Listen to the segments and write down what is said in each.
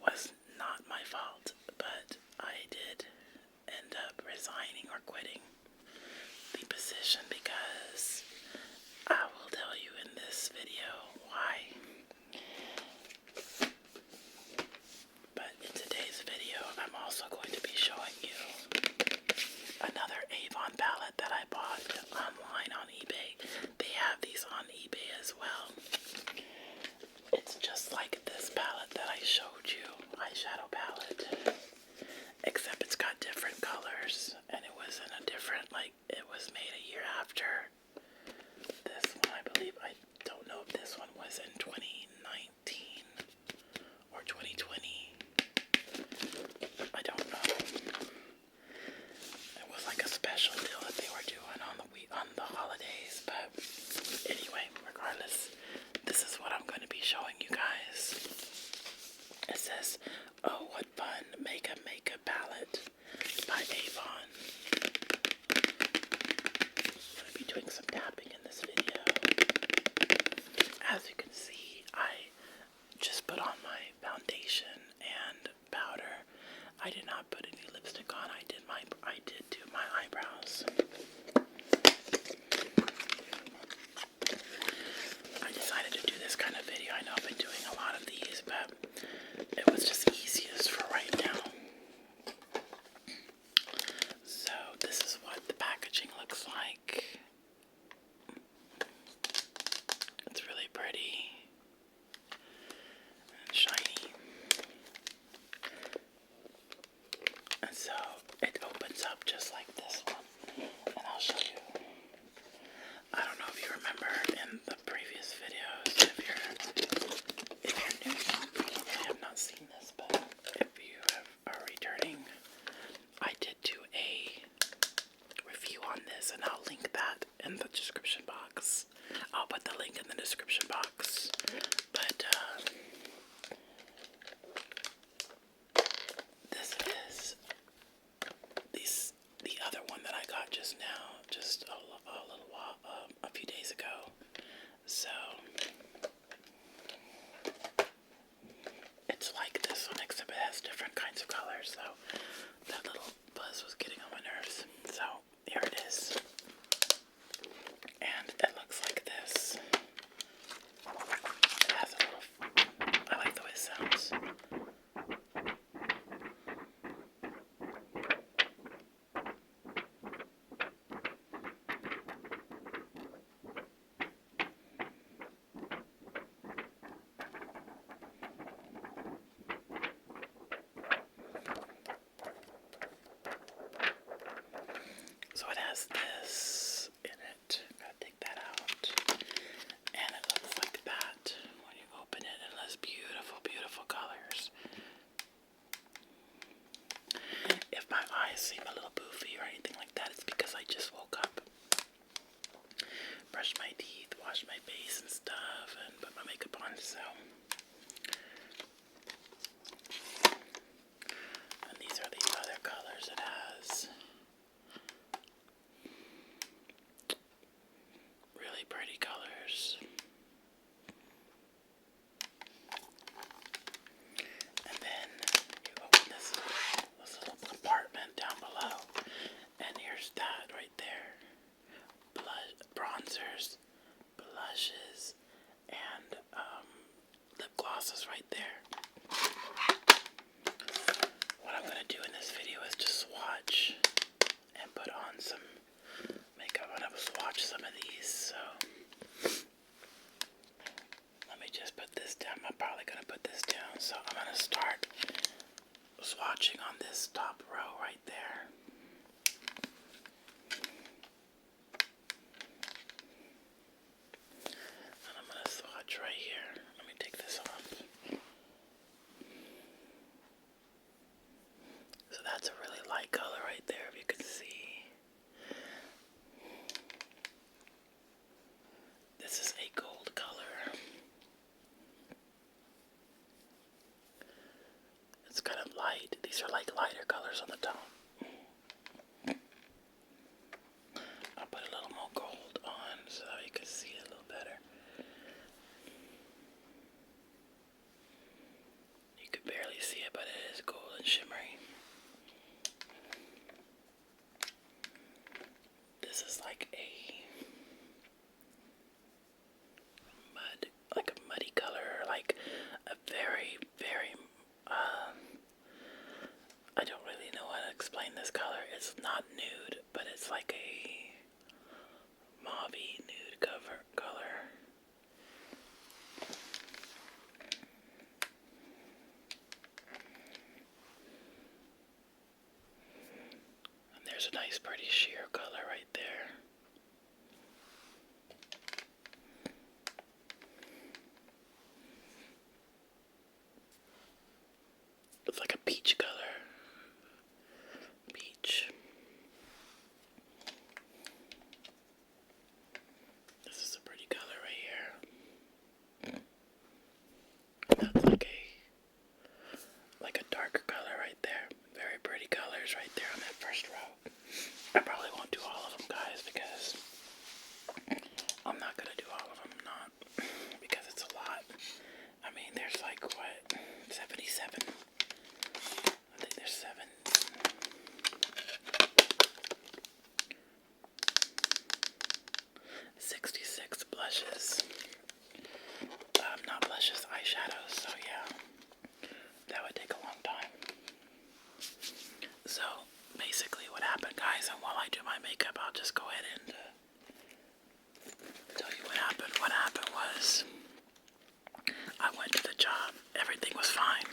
was not my fault, but I did end up resigning or quitting the position because I will tell you in this video why. But in today's video, I'm also going to be showing you another Avon palette that I bought online on eBay. They have these on eBay as well. It's just like this palette that I showed you, eyeshadow palette, except it's got different colors, and it was in a different, like, it was made a year after this one, I believe. I don't know if this one was in 2019 or 2020. I don't know. It was like a special deal that they were doing on the holidays, but anyway, regardless, this is what I'm going to be showing you guys. It says, "Oh, what fun, makeup palette by Avon." I'm going to be doing some tapping in this video. As you can see, I just put on my foundation and powder. I did not put any lipstick on. I did do my eyebrows. I decided to do this kind of video. I know I've been doing a lot of these, but it was just easiest for right now. So this is what the packaging looks like. It's really pretty and shiny. And so it opens up just like this one. And I'll show you. I don't know if you remember in the previous videos, if you're new, I have not seen this, but if you are returning, I did do a review on this, and I'll link that in the description box. I'll put the link in the description box. But this is the other one that I got just now, just a little while, a few days ago. So it's like this one, except it has different kinds of colors. So that little buzz was getting on my nerves. So here it is, and it looks like this. It has a little, I like the way it sounds. So it has this in it. Gotta take that out. And it looks like that when you open it. It has beautiful, beautiful colors. If my eyes seem a little poofy or anything like that, it's because I just woke up, brushed my teeth, washed my face and stuff, and put my makeup on, so. And these are the other colors it has. Really pretty colors. And then you open this little compartment down below, and here's that right there. Bronzers, blushes, and lip glosses right there. What I'm going to do in this video is to swatch and put on some makeup. I'm going to swatch some of these, so let me just put this down. I'm probably going to put this down, so I'm going to start swatching on this top row right there. And I'm going to swatch right here. Let me take this off. So that's a really light color right there, if you can see. This is a gold color. It's kind of light. These are like lighter colors on the top. I'll put a little more gold on so you can see it a little better. You could barely see and shimmery. This is like a muddy color, like a very, very, I don't really know how to explain this color. It's not nude, but it's like a mauvey nude color. And there's a nice pretty sheer color right there. It's like a peach color. Peach. This is a pretty color right here. That's like a darker color right there. Very pretty colors right there on that first row. I probably won't do all of them, guys, because I'm not gonna do all of them, not because it's a lot. I mean, there's like what, 77? I think there's 66 blushes. Not blushes, eyeshadows, so yeah, that would take a long time. So, basically what happened, guys, and while I do my makeup, I'll just go ahead and tell you what happened. What happened was, I went to the job, everything was fine.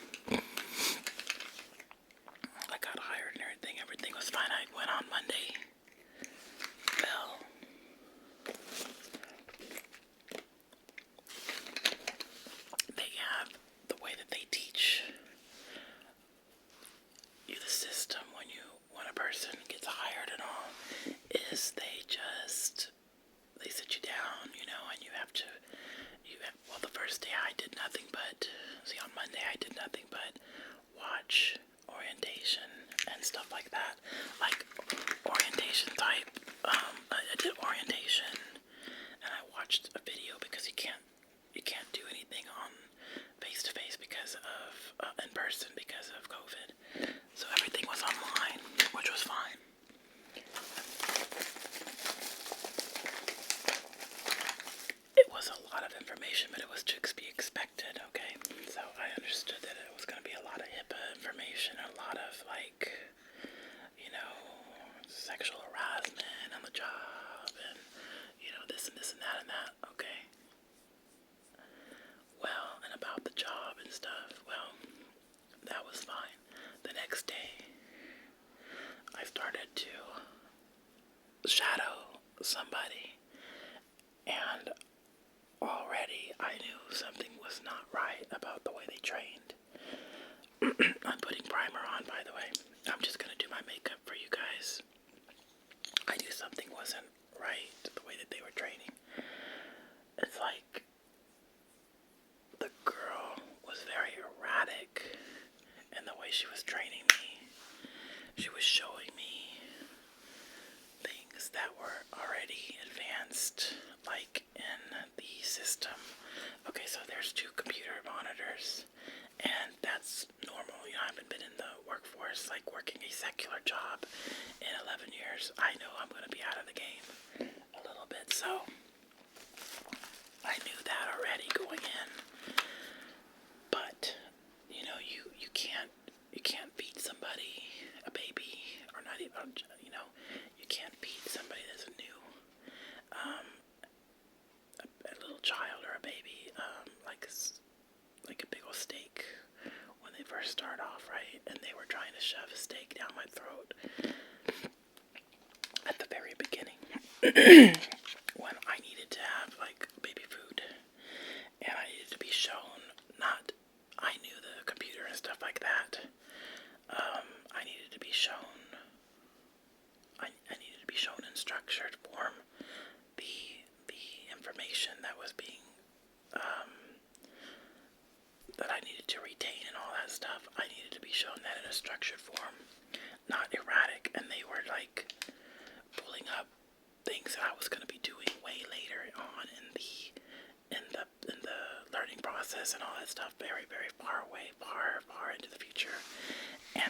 I got hired and everything was fine. I went on Monday. Well, they have the way that they teach you the system when a person gets hired and all, is they sit you down, and well, the first day I did nothing but, on Monday I did nothing but watch orientation and stuff like that, like orientation type. I did orientation and I watched a video because you can't do anything on face to face because of in person because of COVID. So everything was online, which was fine. It was a lot of information, but it was to be expected, okay? So I understood that it was going to be a lot of HIPAA information, a lot of sexual harassment on the job, and this and this and that, okay? Well, and about the job and stuff, well, that was fine. The next day, I started to shadow somebody, and already I knew something was not right about the way they trained. I'm putting primer on, by the way. I'm just gonna do my makeup for you guys. I knew something wasn't right the way that they were training. It's like the girl was very erratic in the way she was training me. She was showing me things that were already advanced, like in the system. Okay, so there's 2 computer monitors, and that's normal. I haven't been in the workforce, like working a secular job in 11 years. I know I'm going to be out of the game a little bit, so I knew that already going in. But you can't beat somebody, a baby, or not even, you can't beat somebody that's a new, a little child or a baby, like a big old steak when they first start off, right? And they were trying to shove a steak down my throat at the very beginning when I needed to have baby food, and I needed to be shown, not I knew the computer and stuff like that. I needed to be shown. I needed to be shown in structured form the information that was being that I needed to retain and all that stuff. I needed to be shown that in a structured form, not erratic. And they were pulling up things that I was going to be doing way later on in the learning process and all that stuff, very, very far away, far into the future. And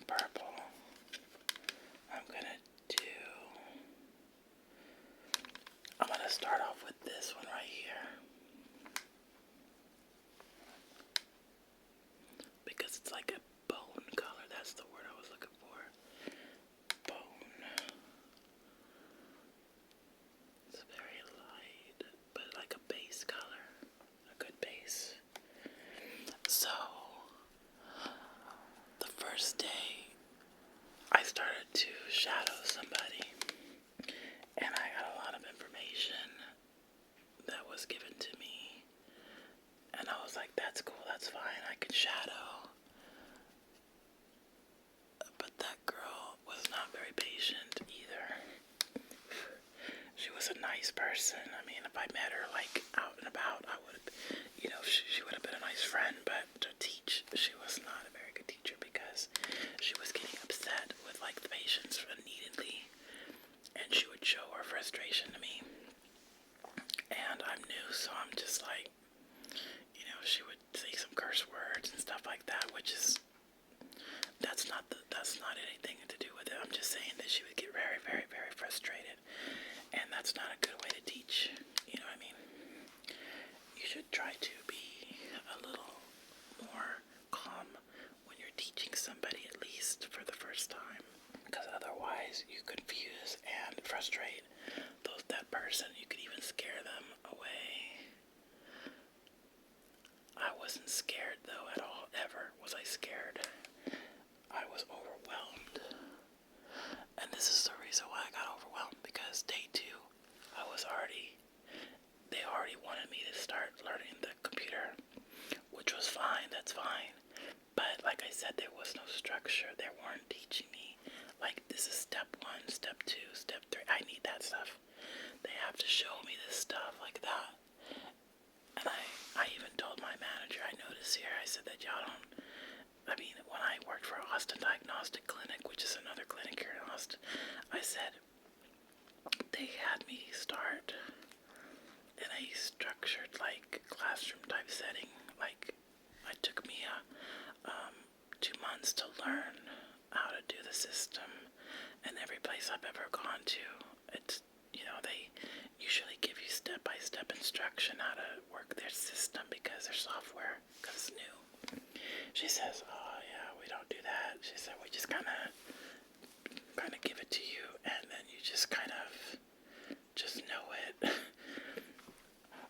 purple. I'm gonna start off with this one right here. Because it's like a bone color. That's the word I was looking for. Bone. It's very light, but like a base color. A good base. So, the first day I started to shadow somebody, and I got a lot of information that was given to me, and I was like, that's cool, that's fine, I can shadow. But that girl was not very patient either. She was a nice person. I mean, if I met her like out and about, I would have, she would have been a nice friend, but to teach, she was not a very good teacher because she was getting upset with like the patients immediately, and she would show her frustration to me. And I'm new, so I'm just like, she would say some curse words and stuff like that, which is, that's not anything to do with it. I'm just saying that she would get very, very, very frustrated, and that's not a good way to teach. You know what I mean? You should try to be a little more calm when you're teaching somebody, at least for the first time, because otherwise you confuse and frustrate that person. You could even scare them away. I wasn't scared though at all, ever was I scared. I was overwhelmed. And this is the reason why I got overwhelmed, because day 2, they already wanted me to start learning the computer, which was fine, that's fine. But like I said, there was no structure. They weren't teaching me, like, this is step 1, step 2, step 3. I need that stuff. They have to show me this stuff like that. And I even told my manager, I noticed here, I said that y'all don't, when I worked for Austin Diagnostic Clinic, which is another clinic here in Austin, I said, they had me start in a structured, like, classroom type setting. Like, it took me 2 months to learn how to do the system, and every place I've ever gone to, it's, they usually give you step-by-step instruction how to work their system, because their software, because it's new. She says, oh yeah, we don't do that. She said, we just kind of give it to you, and then you just kind of just know it.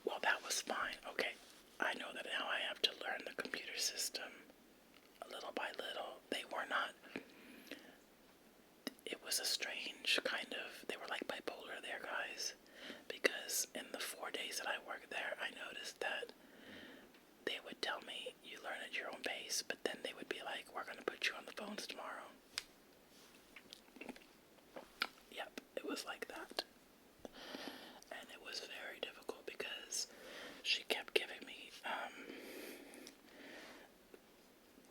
Well, that was fine. Okay, I know that now I have to learn the computer system little by little. They were not, it was a strange kind of, they were like bipolar there, guys, because in the 4 days that I worked there, I noticed that they would tell me, you learn at your own pace, but then they would be like, we're going to put you on the phones tomorrow. Yep, it was like that. And it was very difficult because she kept giving me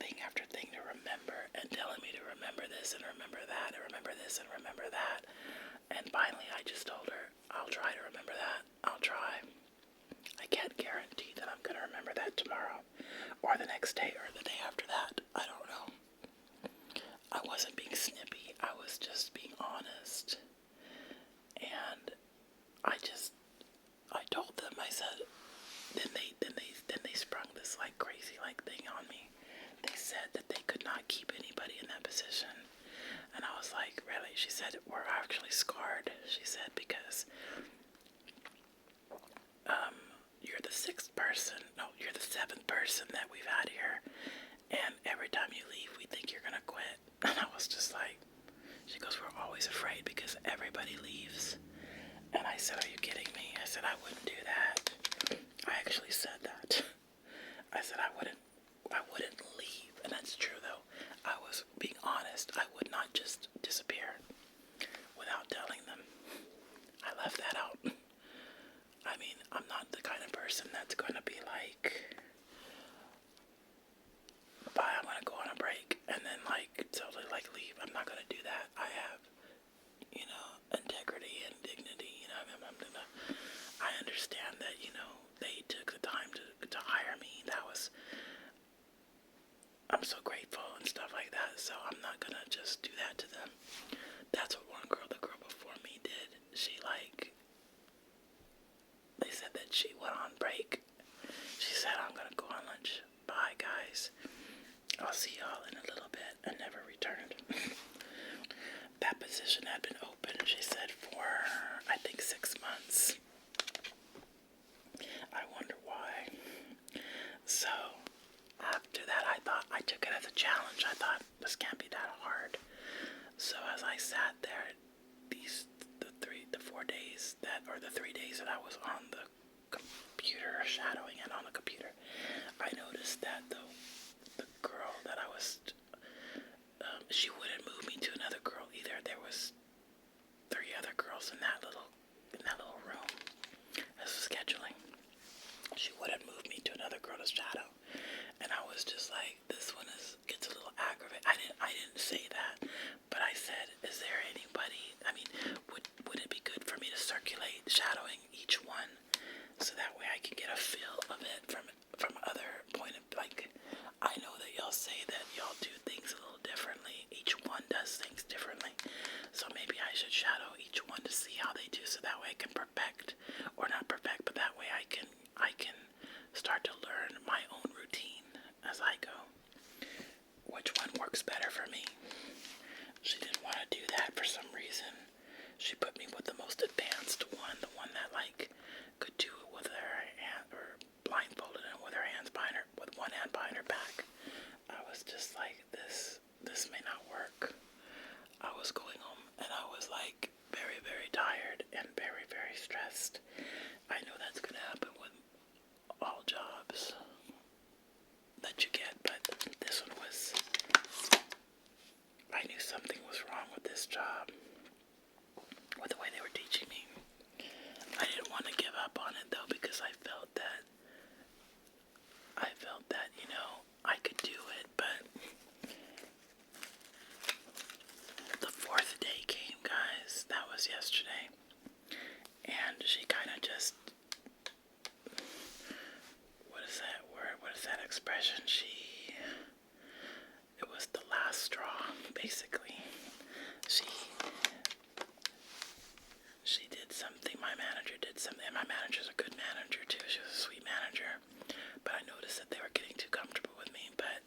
thing after thing to remember, and telling me to remember this and remember that and remember this and remember that. And finally I just told her, I'll try to remember that. I'll try. I can't guarantee that I'm going to remember that tomorrow or the next day or the day after that. I don't know. I wasn't being snippy. I was just being honest. And I told them, I said, then they sprung this like crazy like thing on me. They said that they could not keep anybody in that position. And I was like, really? She said, we're actually scarred. She said, because you're the 6th person. No, you're the 7th person that we've had here. And every time you leave, we think you're going to quit. And I was just like, she goes, we're always afraid because everybody leaves. And I said, are you kidding me? I said, I wouldn't do that. I actually said that. I said, I wouldn't leave. And that's true, though. I was being honest. I would not just disappear without telling them. I left that out. I mean, I'm not the kind of person that's going to be like, bye, I'm going to go on a break and then like totally like leave. I'm not going to do that. I have, integrity and dignity. I understand that, they took the time to hire me. I'm so grateful and stuff like that. so I'm not gonna just do that to them. That's what the girl before me did. They said that she went on break. She said, I'm gonna go on lunch. Bye, guys. I'll see y'all in a little bit, and never returned. That position had been open, she said, for, I think, 6 months. I wonder why. So, after that, I took it as a challenge. I thought, this can't be that hard. So as I sat there, the 3 days that I was on the computer, shadowing it on the computer, I noticed that the girl that I was, she wouldn't move me to another girl either. There was 3 other girls in that little room. This was scheduling. She wouldn't move me to another girl to shadow, and I was just like, this one gets a little aggravated. I didn't say that, but I said, is there anybody? I mean, would it be good for me to circulate shadowing each one, so that way I can get a feel of it from other point of, like, I know that y'all say that y'all do things a little differently. Each one does things differently, so maybe I should shadow each one to see how they do, so that way I can perfect, or not perfect, but that way I can start to learn my own routine as I go. Which one works better for me? She didn't want to do that for some reason. She put me with the most advanced one, the one that could do it with her hand, or blindfolded and with her hands behind her, with one hand behind her back. I was just like, this may not work. I was going home and I was like very, very tired and very, very stressed. I know that's gonna happen with all jobs that you get, but this one was, I knew something was wrong with this job, with the way they were teaching me. I didn't want to give up on it though, because I felt that, I could do it, but the 4th day came, guys. That was yesterday. And she kind of just, what is that word? What is that expression? It was the last straw, basically. She did something, my manager did something, and my manager's a good manager too. She was a sweet manager. But I noticed that they were getting too comfortable with me. But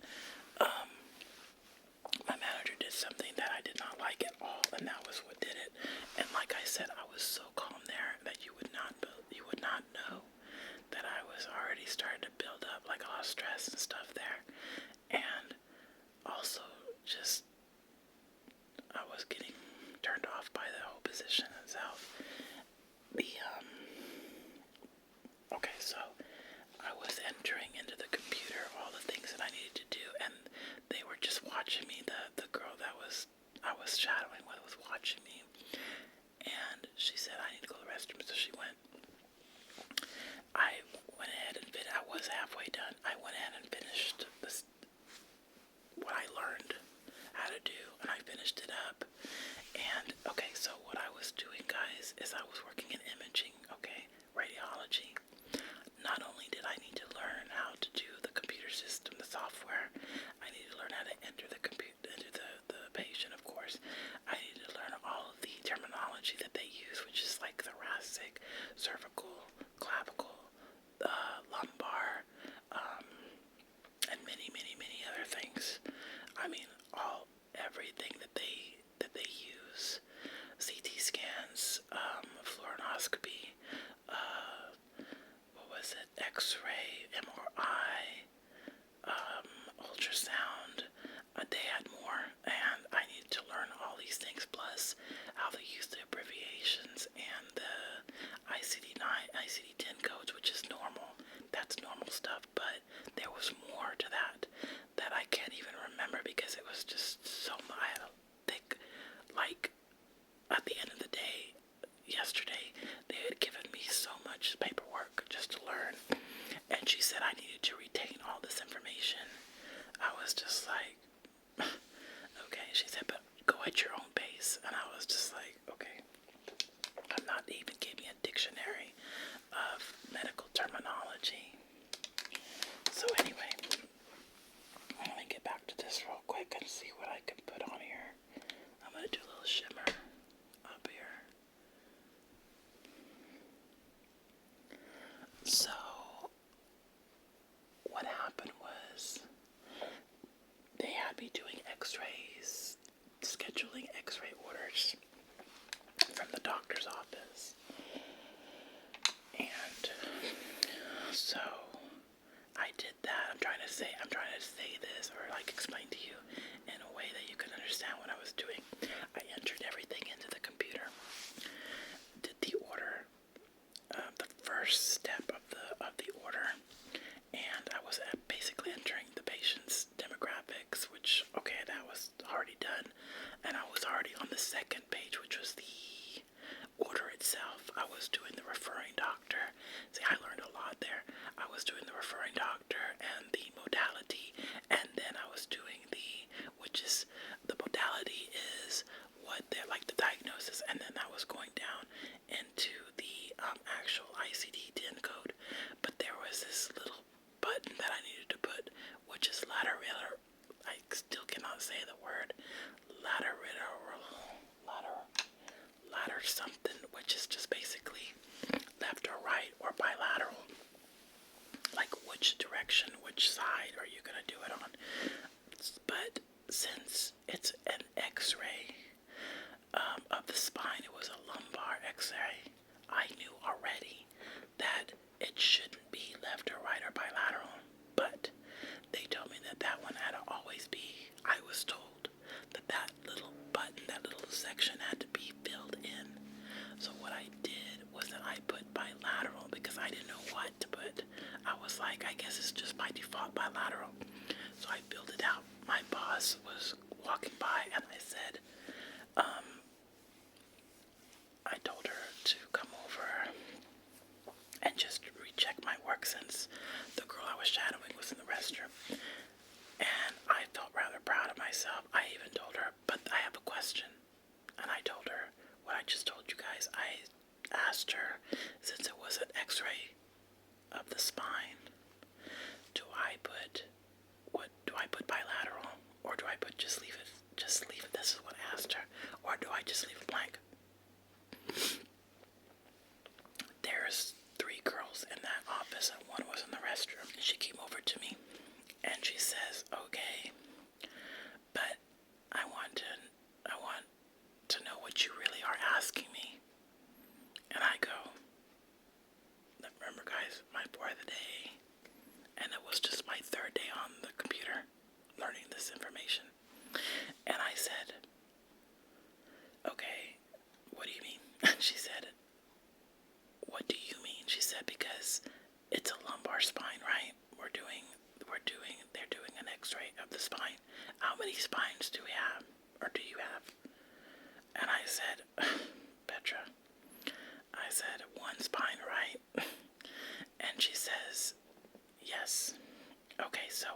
my manager did something that I did not like at all, and that was what did it. And like I said, I was so calm there that you would not know that I was already starting to build up like a lot of stress and stuff there. And also just, I was getting turned off by the whole position itself. Okay, so I was entering into the computer all the things that I needed to do, and they were just watching me. The girl that I was shadowing with was watching me, and she said, I need to go to the restroom, so she went. I went ahead and I was halfway done. I went ahead and finished what I learned how to do, and I finished it up. And okay, so what I was doing, guys, is I was working in imaging, okay, radiology. Not only did I need to learn how to do the computer system, the software, I needed to learn how to enter the patient, of course. I needed to learn all of the terminology that they use, which is like thoracic, cervical, clavicle, lumbar, and many, many, many other things. I mean, everything that they use. CT scans, fluoroscopy, X-ray, MRI, ultrasound. They had more, and I needed to learn all these things, plus how they use the abbreviations and the ICD-9, ICD-10 codes, which is normal. That's normal stuff, but there was more to that I can't even remember, because it was just so thick. Like, at the end of the day, yesterday, they had given me so much paperwork just to learn, and she said I needed to retain all this information. I was just like, okay. She said, but go at your own pace, and I was just like, okay. I'm not even gave me a dictionary of medical terminology. So anyway, let me get back to this real quick and see what I can I'd be doing x-rays, scheduling x-ray orders from the doctor's office. And so I did that. I'm trying to say this, or like explain to you in a way that you can understand what I was doing. I entered everything into the computer, did the order, the first step of the order, and I was basically entering the patient's demographics, which, okay, that was already done, and I was already on the second page, which was the order itself. I was doing the referring doctor. See, I learned a lot there. I was doing the referring doctor and the modality, and then I was doing the modality is what they're like, the diagnosis, and then I was going down into the actual ICD-10 code. But there was this little button that I needed to put, which is lateral. I still cannot say the word lateral something, which is just basically left or right or bilateral. Like which direction, which side are you going to do it on? But since it's an x-ray of the spine, it was a lumbar x-ray, I knew already that it shouldn't be left or right or bilateral. But they told me that that one had to always be, I was told that little button, that little section had to be filled in. So what I did was that I put bilateral because I didn't know what to put. I was like, I guess it's just by default bilateral. So I filled it out. My boss was walking by and I said, I told her to come over and just recheck my work since the girl I was shadowing was in the restroom. And I felt rather proud of myself. I even told her, but I have a question. And I told her what I just told you guys. I asked her, since it was an x-ray of the spine, do I put bilateral, or do I put just leave it, this is what I asked her, or do I just leave it blank? There's 3 girls in that office and one was in the restroom. She came over to me and she says, okay, but I want to know what you really are asking me. And I go, remember guys, my 4th day, and it was just my 3rd day on the computer learning this information. And I said, okay, what do you mean? She said, what do you mean? She said, because it's a lumbar spine, right? They're doing an x-ray of the spine. How many spines do we have? Or do you have? And I said, Petra, I said, 1 spine, right? And she says, yes. Okay, so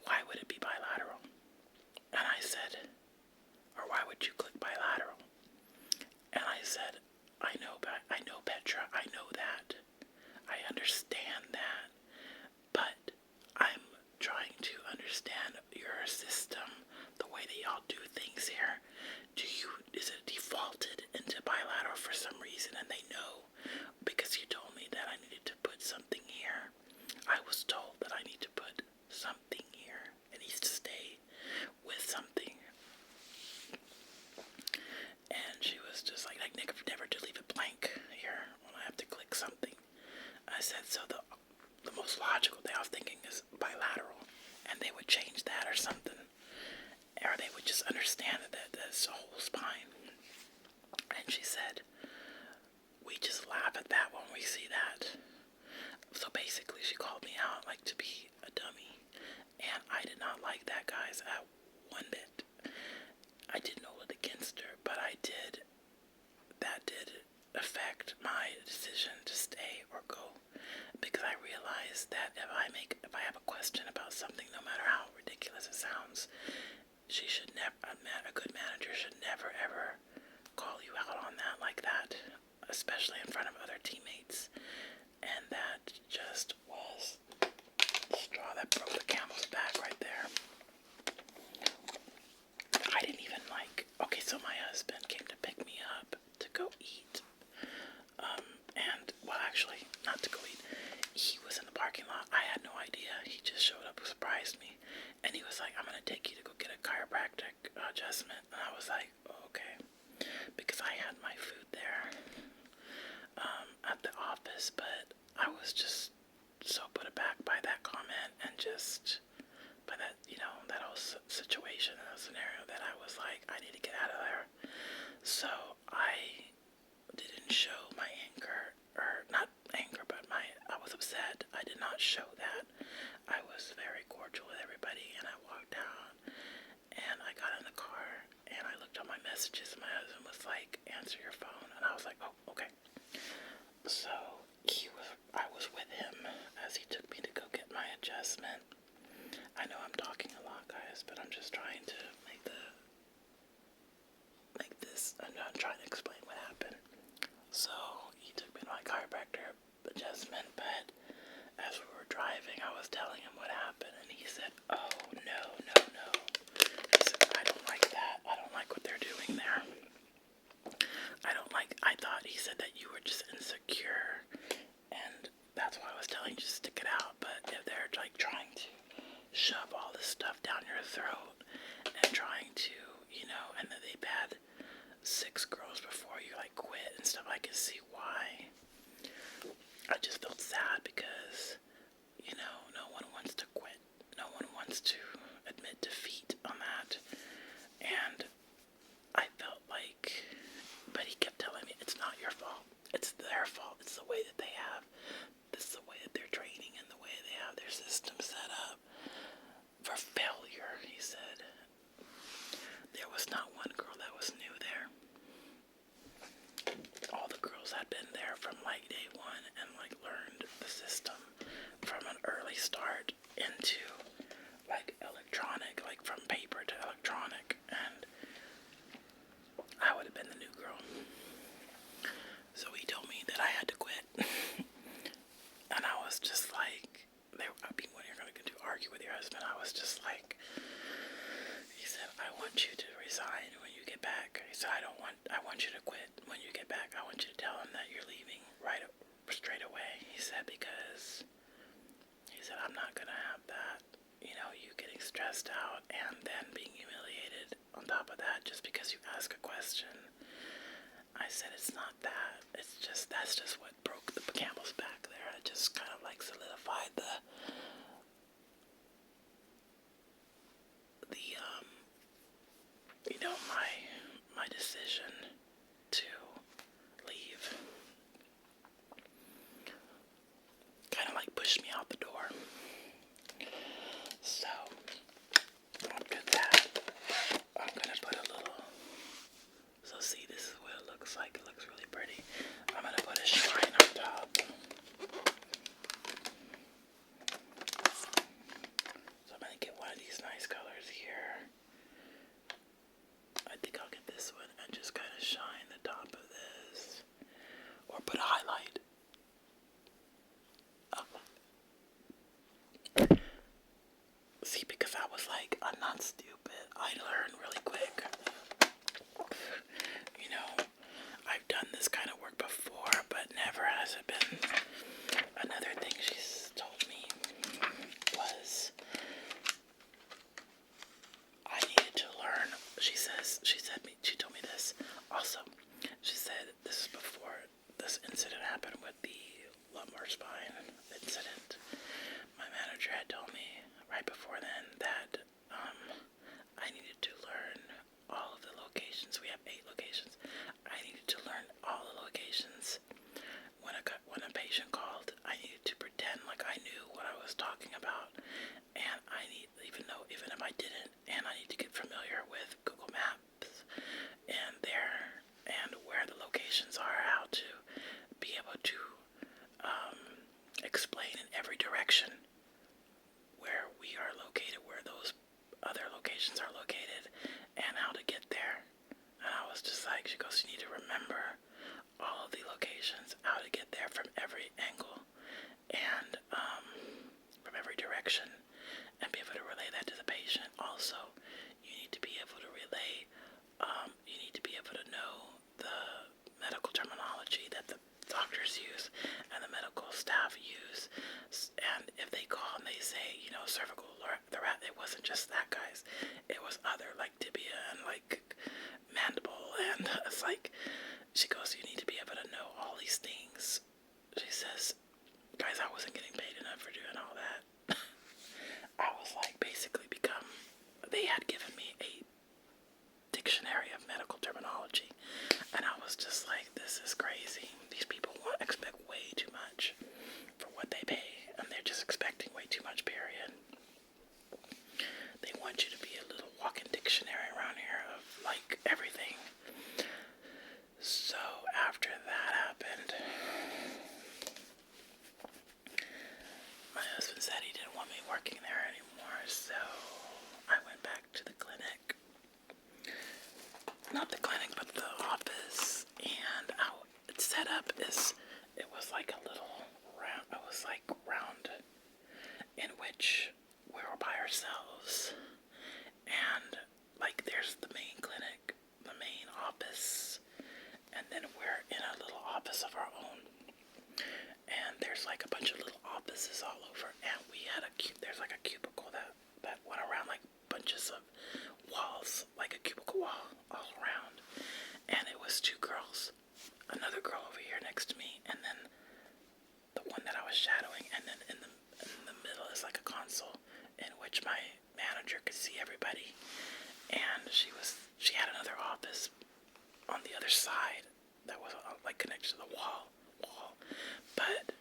why would it be bilateral? And I said, or why would you click bilateral? And I said, I know Petra, I know that. I understand that. But I'm trying to understand your system, the way that y'all do things here. Is it defaulted into bilateral for some reason? And they know, because you told me that I needed to put something here. I was told that I need to put something here. It needs to stay with something. And she was just like never to leave it blank here when I have to click something. I said, so the most logical thing I was thinking is bilateral, and they would change that or something, or they would just understand that that's a whole spine. And she said, we just laugh at that when we see that. So basically she called me out like to be a dummy, and I did not like that, guys, at one bit. I didn't hold it against her, but that did affect my decision to stay or go, because I realized that if I have a question about something, no matter how ridiculous it sounds, a good manager should never ever call you out on that like that, especially in front of other teammates. And that just was the straw that broke the camel's back right there. I didn't even okay, so my husband came to pick me up to go eat. Actually, not to go eat. He was in the parking lot. I had no idea. He just showed up and surprised me. to take you to go get a chiropractic adjustment. And I was like, oh, okay. Because I had my food there at the office, but I was just so put aback by that comment and just by that, that whole situation and scenario that I was like, I need to get out of there. So I didn't show my anger, or not anger, but I was upset. I did not show that. I was very cordial with everybody, and I walked out, and I got in the car, and I looked at my messages, and my husband was like, answer your phone, and I was like, oh, okay. So I was with him as he took me to go get my adjustment. I know I'm talking a lot, guys, but I'm just trying to make this, I'm not trying to explain what happened. So he took me to my chiropractor adjustment, but as we were driving, I was telling him what happened, and he said, oh, no. He said, I don't like that. I don't like what they're doing there. I thought he said that you were just insecure, and that's why I was telling you to stick it out. But if they're like trying to shove all this stuff down your throat and trying to, and then they've had 6 girls before you like quit and stuff, I can see why. I just felt sad because, no one wants to quit. No one wants to admit defeat on that. And I felt like, but he kept telling me, it's not your fault. It's their fault. It's the way that they have. This is the way that they're training and the way they have their system set up for failure, he said. There was not one girl that was new there. All the girls had been there from like day one and like learned the system from an early start into like electronic, like from paper to electronic, and I would have been the new girl. So he told me that I had to quit. And I was just like, when you're going to argue with your husband, I was just like, he said, I want you to resign when you get back. He said, I want you to quit when you get back. I want you to tell him that you're leaving straight away. He said, because, I'm not going to have that, you getting stressed out and then being humiliated on top of that just because you ask a question. I said, it's not that. That's just what broke the camel's back there. It just kind of like solidified my decision to leave. Kind of like pushed me out the door. So, after that, I'm going to put a little, so see, this is what it looks like. It looks really pretty. I'm going to put a shine on top. So I'm going to get one of these nice colors here. I think I'll get this one and just kind of shine the top of this. Or put a highlight. See, because I was like, I'm not stupid. I learn really quick. I've done this kind of work before, but never has it been. Another thing she's told me was I needed to learn. She told me this also. She said this is before this incident happened with the lumbar spine incident. My manager had told me right before then that I needed to learn all of the locations. We have 8 locations. I needed to learn all the locations. When a patient called, I needed to pretend like I knew what I was talking about, and even if I didn't, and I need to get familiar with Google Maps and where the locations are, how to be able to explain in every direction where we are located, where those other locations are located, and how to get there. And I was just like, she goes, you need to remember all of the locations, how to get there from every angle and from every direction, and be able to relay that to the patient. Also, you need to be able to relay, you need to be able to know the medical terminology that the doctors use and the medical staff use. And if they call and they say, cervical thoracic, it wasn't just that, guys. so I went back to the clinic. Not the clinic, but the office. And how it's set up is, it was like a little round, it was like round, in which we were by ourselves. And like there's the main clinic, the main office, and then we're in a little office of our own. And there's like a bunch of little offices all over, and we had there's like a cubicle that went around, like bunches of walls, like a cubicle wall all around. And it was two girls, another girl over here next to me, and then the one that I was shadowing, and then in the middle is like a console in which my manager could see everybody. And she had another office on the other side that was like connected to the wall, but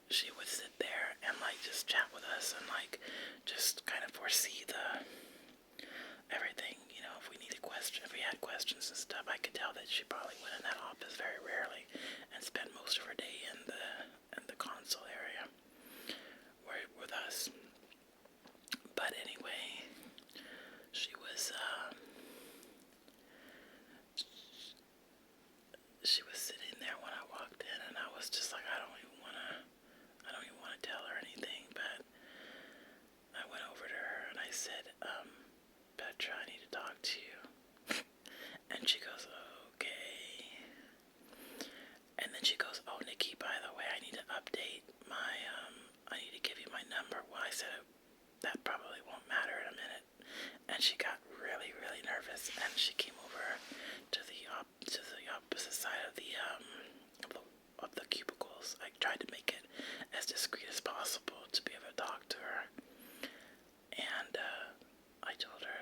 she would sit there and like just chat with us and like just kind of foresee everything, you know, if we had questions and stuff. I could tell that she probably went in that office very rarely and spent most of her day in the console area with us. But anyway, she was sitting there when I walked in, and I was just like, I don't even want to tell her anything. But I went over to her and I said, Petra, I need to talk to you. And she goes, okay. And then she goes, oh, Nikki, by the way, I need to update I need to give you my number. Well, I said, that probably won't matter in a minute. And she got really, really nervous, and she came over to the opposite side of the cubicles. I tried to make it as discreet as possible to be able to talk to her. And I told her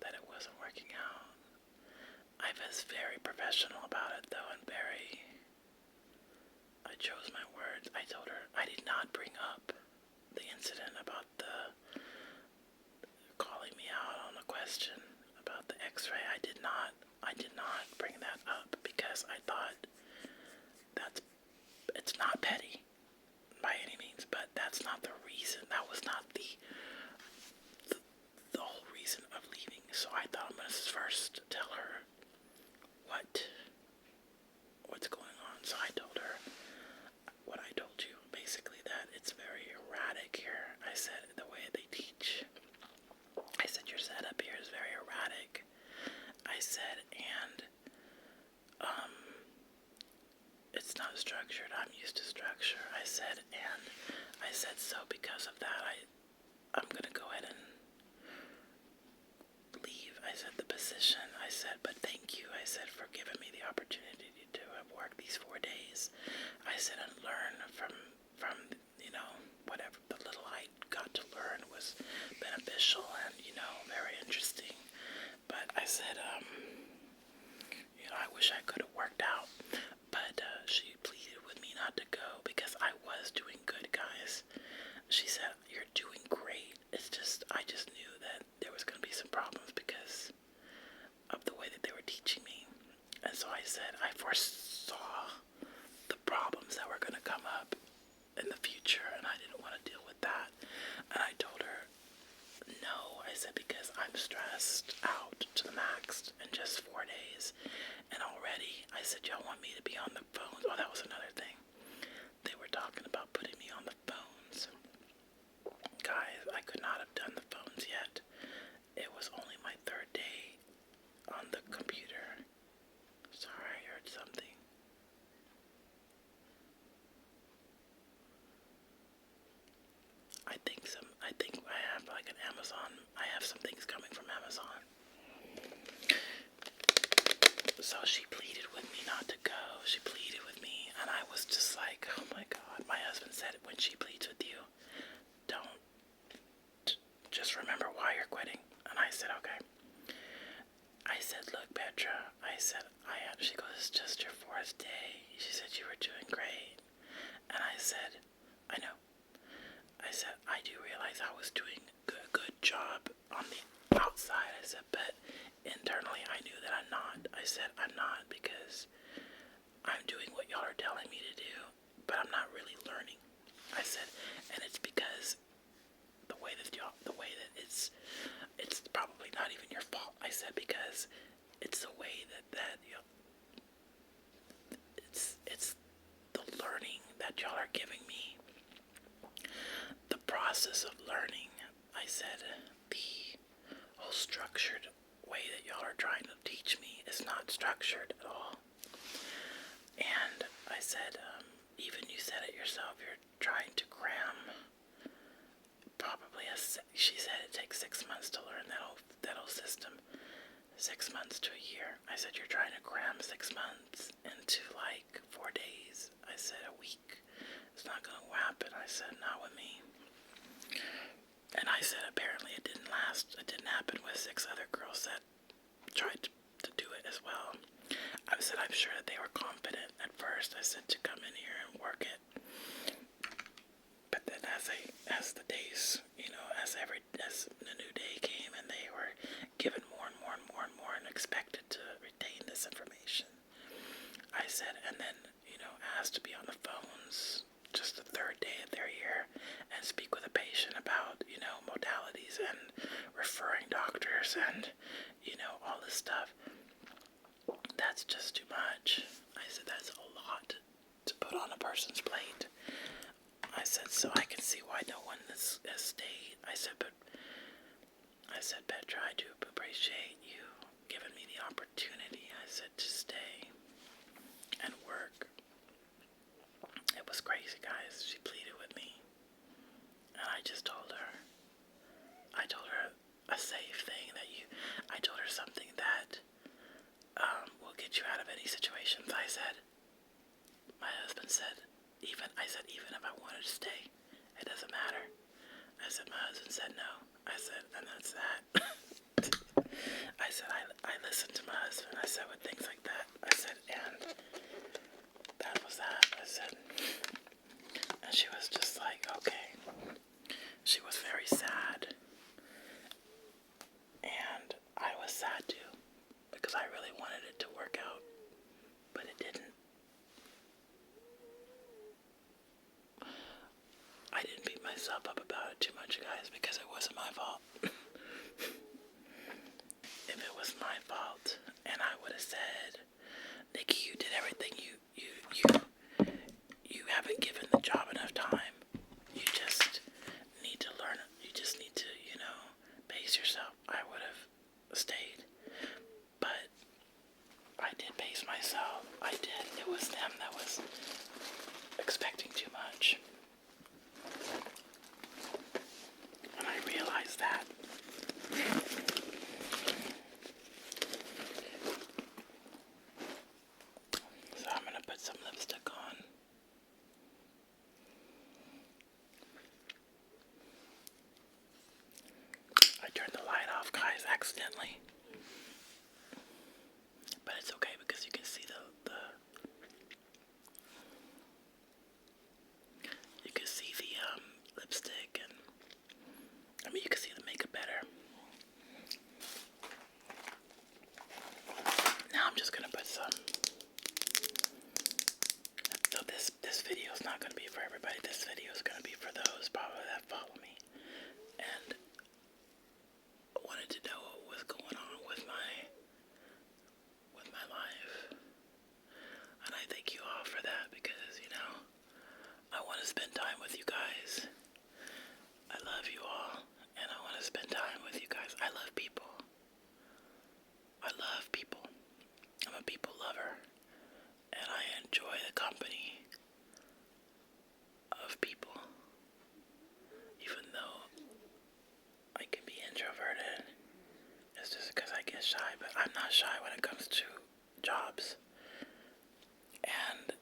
that it wasn't working out. I was very professional about it, though, and I chose my words. I told her I did not bring up the incident about calling me out on the question about the x-ray. I did not bring that up because I thought it's not petty by any means, but that's not the reason. That was not the whole reason of leaving. So I thought I'm going to first tell her what's going on. So I told her what I told you, basically, that it's very erratic here. I said the way they teach. I said your setup here is very erratic. I said, and it's not structured. I'm used to structure. I said, so because of that, I'm gonna go ahead and leave. I said the position. I said, but thank you. I said for giving me the opportunity to have worked these 4 days. I said, and learn from whatever the little I got to learn was beneficial and very interesting. But I said, I wish I could have worked out. But she pleaded with me not to go because I was doing good, guys. She said, you're doing great. I just knew that there was going to be some problems because of the way that they were teaching me. And so I said, I foresaw the problems that were going to come up in the future, and I didn't want to deal with that. And I told her, no, I said, because I'm stressed out to the max in just 4 days. And already, I said, y'all want me to be on the phones? Oh, that was another thing. They were talking about putting me on the phones. Guys, I could not have done the phones yet. It was only my 3rd day on the computer. Sorry, I heard something. I think I have like an Amazon. I have some things coming from Amazon. So she pleaded with me not to go. She pleaded with me, and I was just like, oh my God. My husband said, when she pleads with you, just remember why you're quitting. And I said, okay. I said, look, Petra. I said, she goes, it's just your 4th day. She said, you were doing great. And I said, I know. I said, I do realize I was doing a good job on the outside. I said, but internally I knew that I'm not. I said, I'm not because I'm doing what y'all are telling me to do, but I'm not really learning. I said, and it's because the way that it's because it's the way that you know, it's the learning that y'all are giving me, the process of learning. I said the whole structured way that y'all are trying to teach me is not structured at all. And I said, even you said it yourself, you're trying to cram probably she said it takes 6 months to learn that whole system. 6 months to a year. I said, you're trying to cram 6 months into like 4 days. I said, a week. It's not going to happen. I said, not with me. And I said, apparently it didn't last. It didn't happen with 6 other girls that tried to do it as well. I said, I'm sure that they were competent at first. I said, to come in here and work it. But then as the days, you know, as the new day came and they were given more and more and more and more and expected to retain this information, I said, and then, you know, asked to be on the phones just the 3rd day of their year and speak with a patient about, you know, modalities and referring doctors and, you know, all this stuff. That's just too much. I said, that's a lot to put on a person's plate. I said, so I can see why no one has stayed. I said, Petra, I do appreciate you giving me the opportunity, I said, to stay and work. It was crazy, guys. She pleaded with me. And I just told her a safe thing I told her something that will get you out of any situations. I said, my husband said, even if I wanted to stay, it doesn't matter. I said, my husband said no. I said, and that's that. I said, I listened to my husband. I said, with things like that. I said, and that was that. I said, and she was just like, okay. She was very sad. And I was sad too, because I really wanted it to work out, but it didn't. I didn't beat myself up about it too much, guys, because it wasn't my fault. If it was my fault, and I would have said, Nikki, you did everything. You haven't given the job enough time. You just need to learn. You just need to, you know, pace yourself. I would have stayed, but I did pace myself. I did. It was them that was expecting too much. And I realized that. So I'm going to put some lipstick on. I turned the light off, guys, accidentally. But it's okay because you can see you can see the lipstick, and I mean you can see the makeup better. Now I'm just gonna put some. So this video is not gonna be for everybody. This video is gonna be for those probably that follow me and wanted to know what was going on with my life. And I thank you all for that, because, you know, I want to spend time with you guys. I love you all, and I want to spend time with you guys. I love people. I love people. I'm a people lover, and I enjoy the company of people. Even though I can be introverted, it's just because I get shy, but I'm not shy when it comes to jobs and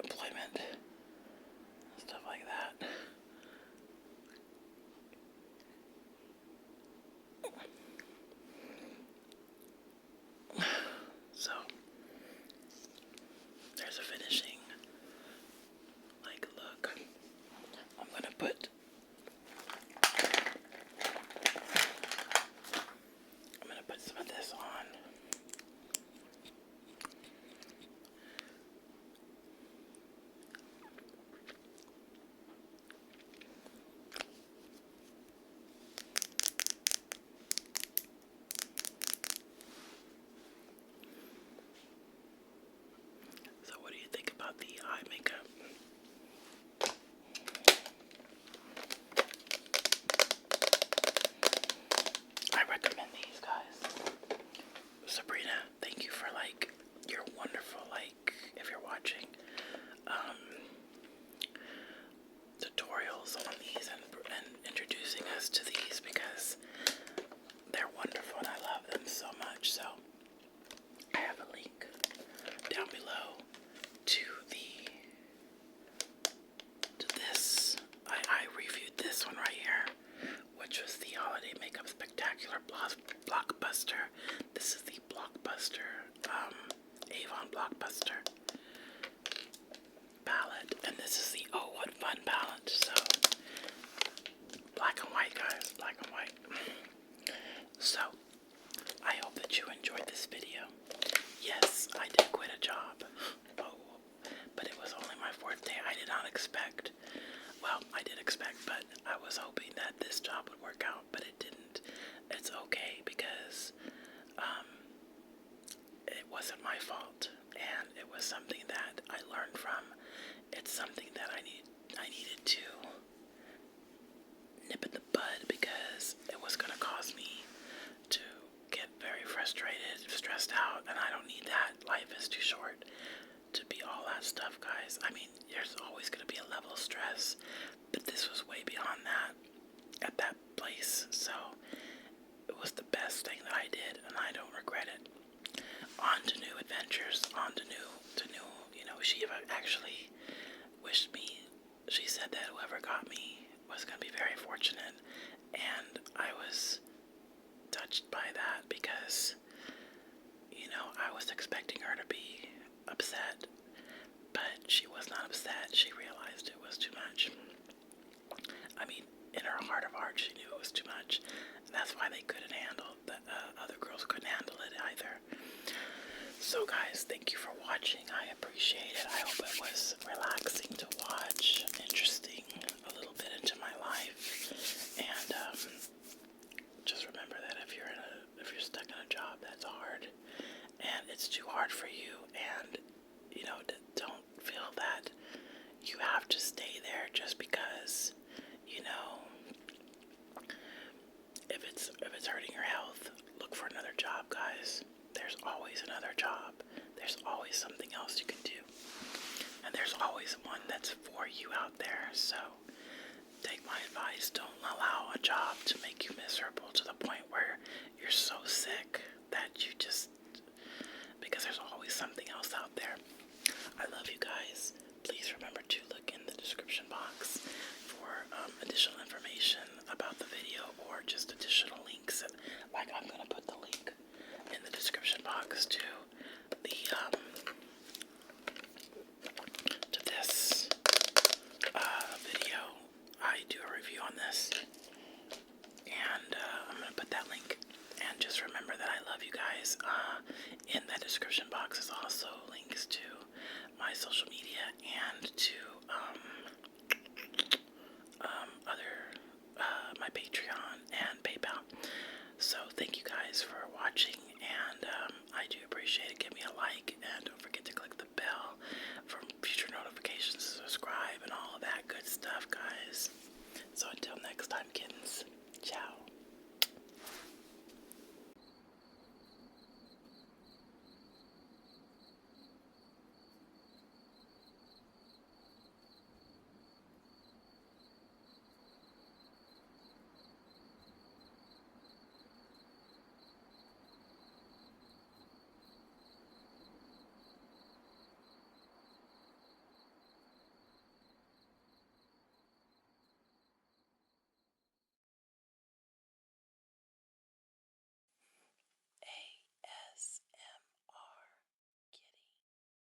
employment, stuff like that. So there's a finishing look. I'm gonna put some of this on. access to these because they're wonderful and I love them so much. So I have a link down below to this. I reviewed this one right here, which was the Holiday Makeup Spectacular Blockbuster. This is the Blockbuster, Avon Blockbuster palette, and this is the Oh What Fun palette. So black and white, guys, black and white. So I hope that you enjoyed this video. Yes, I did quit a job. Oh, but it was only my 4th day. I did not expect. Well, I did expect, but I was hoping that this job would work out, but it didn't. It's okay because it wasn't my fault, and it was something that I learned from. It's something that I needed to nip in the bud because it was going to cause me to get very frustrated, stressed out, and I don't need that. Life is too short to be all that stuff, guys. I mean, there's always going to be a level of stress, but this was way beyond that at that place. So it was the best thing that I did, and I don't regret it. On to new adventures, on to new, she actually wished me, she said that whoever got me was going to be very fortunate, and I was touched by that because, I was expecting her to be upset, but she was not upset. She realized it was too much. I mean, in her heart of hearts, she knew it was too much, and that's why they couldn't handle, the other girls couldn't handle it either. So guys, thank you for watching. I appreciate it. I hope it was relaxing to watch, interesting, a little bit into my life, and just remember that if you're stuck in a job that's hard, and it's too hard for you, and don't feel that you have to stay there just because, if it's hurting your health, look for another job, guys. There's always another job. There's always something else you can do. And there's always one that's for you out there. So take my advice. Don't allow a job to make you miserable to the point where you're so sick that you just, because there's always something else out there. I love you guys. Please remember to look in the description box for additional information about the video or just additional links. Like, I'm going to put the link in the description box to this video. I do a review on this.